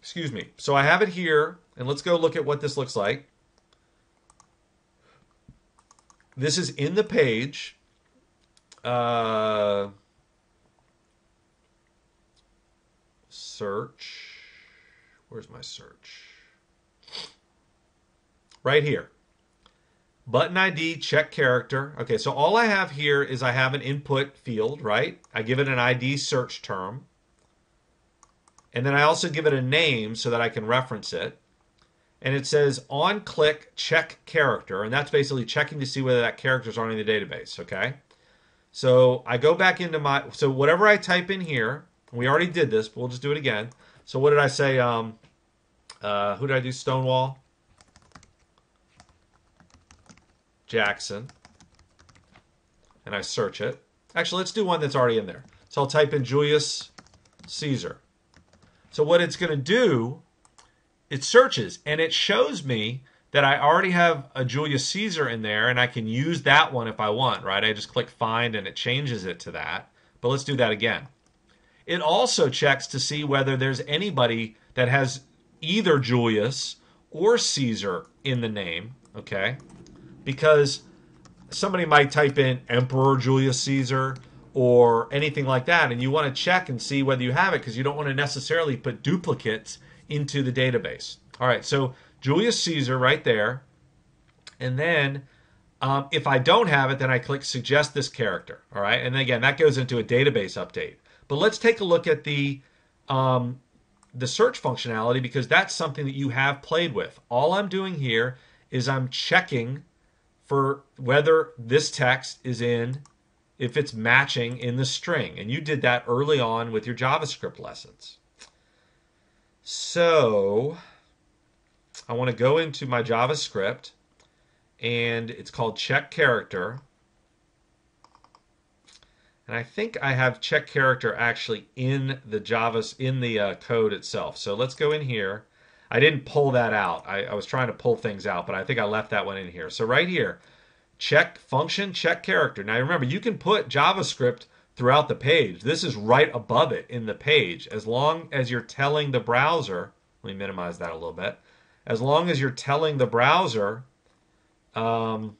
Excuse me. So I have it here, and let's go look at what this looks like. This is in the page. Search. Where's my search? Right here. Button ID, check character. Okay, so all I have here is I have an input field, right? I give it an ID search term. And then I also give it a name so that I can reference it. And it says on click check character. And that's basically checking to see whether that character is already in the database, okay? So I go back into my, so whatever I type in here, we already did this, but we'll just do it again. So what did I say? Who did I do? Stonewall Jackson. And I search it. Actually, let's do one that's already in there. So I'll type in Julius Caesar. So what it's going to do, it searches, and it shows me that I already have a Julius Caesar in there, and I can use that one if I want, right? I just click find, and it changes it to that. But let's do that again. It also checks to see whether there's anybody that has either Julius or Caesar in the name, okay? Because somebody might type in Emperor Julius Caesar or anything like that, and you want to check and see whether you have it because you don't want to necessarily put duplicates into the database. All right, so Julius Caesar right there. And then if I don't have it, then I click suggest this character. All right, and again, that goes into a database update. But let's take a look at the search functionality because that's something that you have played with. All I'm doing here is I'm checking for whether this text is in, if it's matching in the string. And you did that early on with your JavaScript lessons. So I want to go into my JavaScript, and it's called check character. And I think I have check character actually in the code itself. So let's go in here. I didn't pull that out. I was trying to pull things out, but I think I left that one in here. So right here, check function, check character. Now remember, you can put JavaScript throughout the page. This is right above it in the page. As long as you're telling the browser, let me minimize that a little bit. As long as you're telling the browser that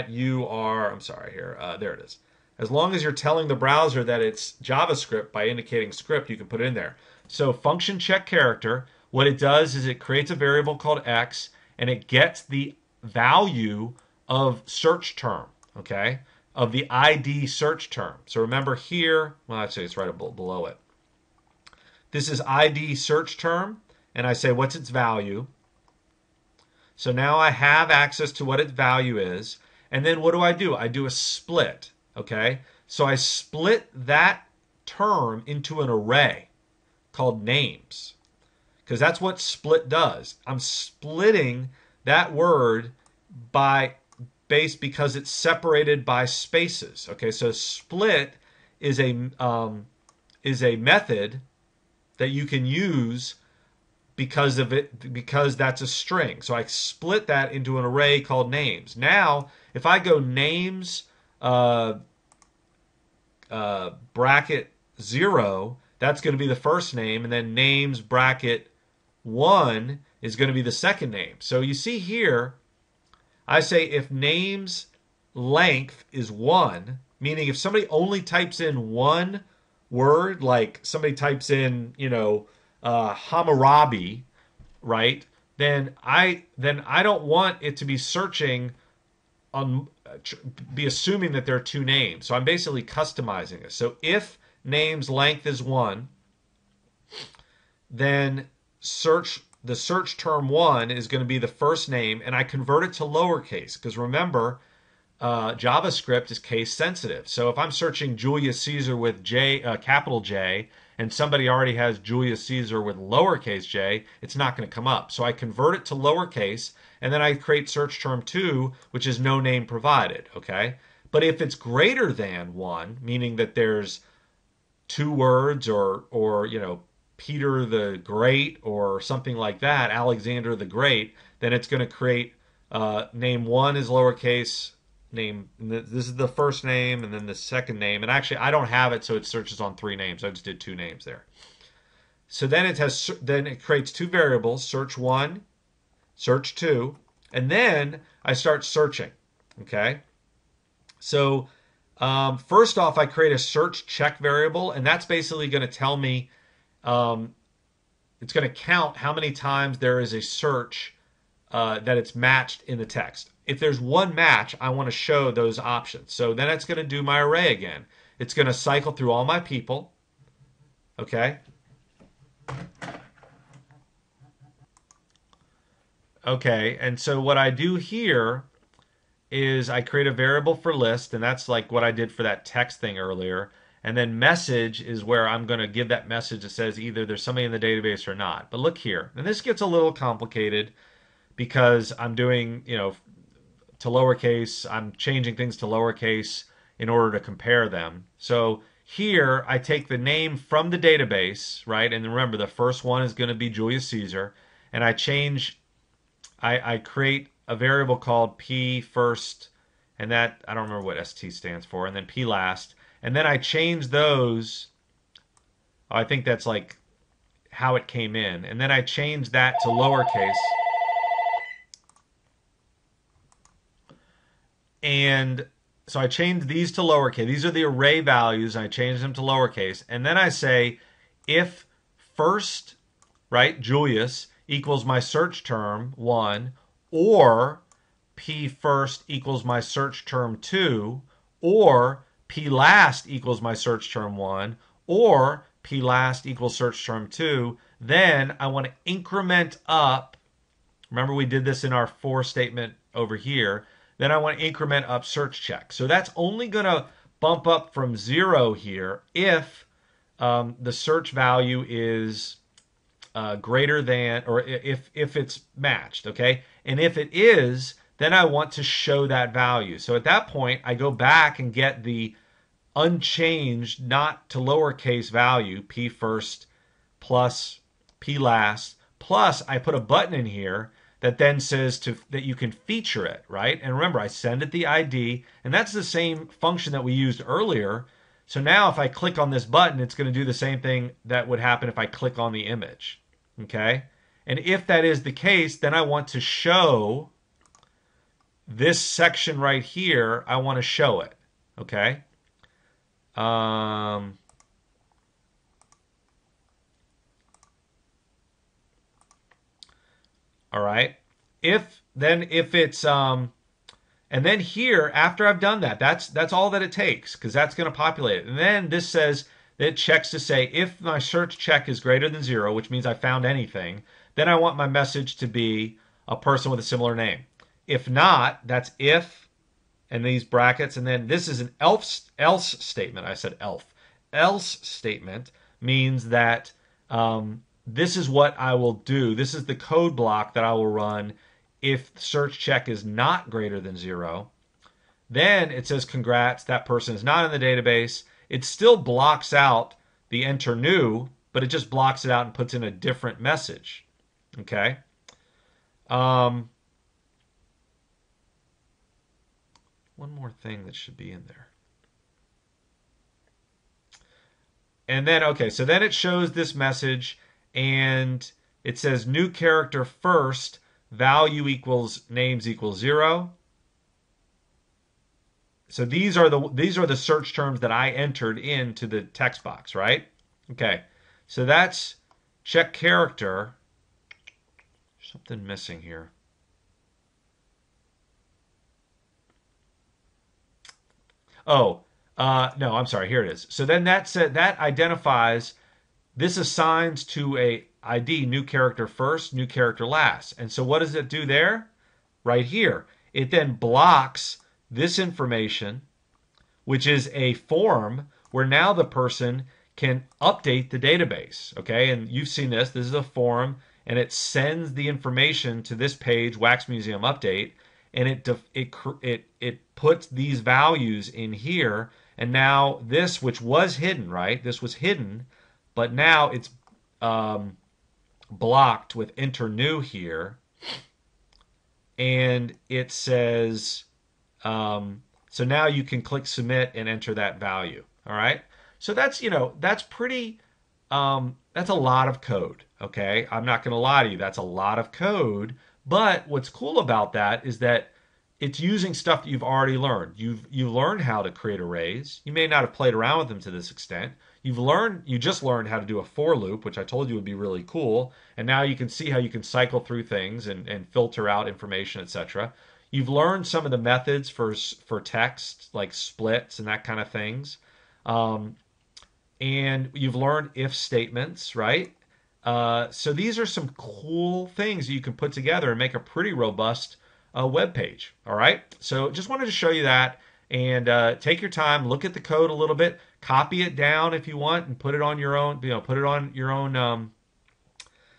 you are, I'm sorry here, there it is. As long as you're telling the browser that it's JavaScript by indicating script, you can put it in there. So function check character, what it does is it creates a variable called x, and it gets the value of search term, okay, of the ID search term. So remember here, well, actually it's right below it. This is ID search term, and I say what's its value. So now I have access to what its value is, and then what do? I do a split, okay? So I split that term into an array called names, because that's what split does. I'm splitting that word by base because it's separated by spaces. Okay, so split is a method that you can use because of it, because that's a string. So I split that into an array called names. Now, if I go names bracket 0, that's going to be the first name, and then names bracket 1 is going to be the second name. So you see here, I say if names length is 1, meaning if somebody only types in one word, like somebody types in, Hammurabi, right? Then I don't want it to be searching on, be assuming that there are two names. So I'm basically customizing it. So if names length is 1, then the search term 1 is going to be the first name, and I convert it to lowercase because remember, JavaScript is case sensitive. So if I'm searching Julius Caesar with capital J, and somebody already has Julius Caesar with lowercase j, it's not going to come up. So I convert it to lowercase, and then I create search term 2, which is no name provided. Okay, but if it's greater than 1, meaning that there's 2 words, or Peter the Great or something like that, Alexander the Great, then it's going to create name 1 is lowercase, name, this is the first name, and then the second name. And actually, I don't have it, so it searches on 3 names. I just did 2 names there. So then it creates two variables, search 1, search 2, and then I start searching. Okay. So first off, I create a search check variable, and that's basically going to tell me, it's going to count how many times there is a search that it's matched in the text. If there's one match, I want to show those options. So then it's going to do my array again. It's going to cycle through all my people. Okay. Okay, and so what I do here is I create a variable for list, and that's like what I did for that text thing earlier. And then message is where I'm going to give that message that says either there's somebody in the database or not. But look here, and this gets a little complicated because I'm doing, to lowercase, I'm changing things to lowercase in order to compare them. So here I take the name from the database, right? And remember, the first one is going to be Julius Caesar, and I create a variable called p first, and that, I don't remember what st stands for, and then p last, and then I change those. I think that's like how it came in, and then I change that to lowercase. And so I change these to lowercase. These are the array values, and I change them to lowercase, and then I say if first, right, Julius equals my search term 1, or p first equals my search term 2, or p last equals my search term 1, or p last equals search term 2, then I want to increment up. Remember, we did this in our for statement over here. Then I want to increment up search check. So that's only going to bump up from 0 here if the search value is greater than, or if it's matched, okay? And if it is, then I want to show that value. So at that point, I go back and get the unchanged, not to lowercase value, p first plus p last, plus I put a button in here that then says that you can feature it, right? And remember, I send it the ID, and that's the same function that we used earlier. So now if I click on this button, it's going to do the same thing that would happen if I click on the image. Okay? And if that is the case, then I want to show this section right here. I want to show it. Okay? All right. If it's and then here, after I've done that, that's all that it takes, because that's going to populate it. And then this says, it checks to say if my search check is greater than 0, which means I found anything, then I want my message to be a person with a similar name. If not, that's if, and these brackets, and then this is an else statement. I said elf. Else statement means that this is what I will do. This is the code block that I will run if search check is not greater than 0. Then it says, congrats, that person is not in the database. It still blocks out the enter new, but it just blocks it out and puts in a different message. Okay? One more thing that should be in there. And then, okay, so then it shows this message, and it says new character first, value equals names equals 0. So these are the search terms that I entered into the text box, right? Okay, so that's check character. Something missing here. Oh, no, I'm sorry. Here it is. So then that identifies, this assigns to a ID new character first, new character last. And so what does it do there? Right here. It then blocks this information, which is a form where now the person can update the database. Okay, and you've seen this. This is a form, and it sends the information to this page, WaxMuseum update, and it puts these values in here. And now this, which was hidden, right? This was hidden, but now it's blocked with enter new here, and it says, so now you can click submit and enter that value. All right, so that's that's pretty that's a lot of code. Okay, I'm not going to lie to you, that's a lot of code. But what's cool about that is that it's using stuff that you've already learned. You've learned how to create arrays. You may not have played around with them to this extent. You just learned how to do a for loop, which I told you would be really cool. And now you can see how you can cycle through things and filter out information, etc. You've learned some of the methods for text, like splits and that kind of things. Um, and you've learned if statements, right? So these are some cool things that you can put together and make a pretty robust web page. All right. So just wanted to show you that, and take your time, look at the code a little bit, copy it down if you want, and put it on your own. Put it on your own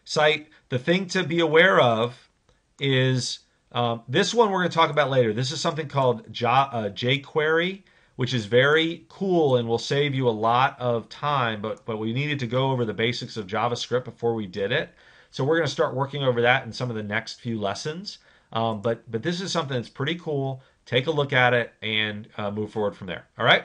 site. The thing to be aware of is this one we're going to talk about later. This is something called Jquery, which is very cool and will save you a lot of time. But we needed to go over the basics of JavaScript before we did it. So we're going to start working over that in some of the next few lessons. But this is something that's pretty cool. Take a look at it and move forward from there. All right.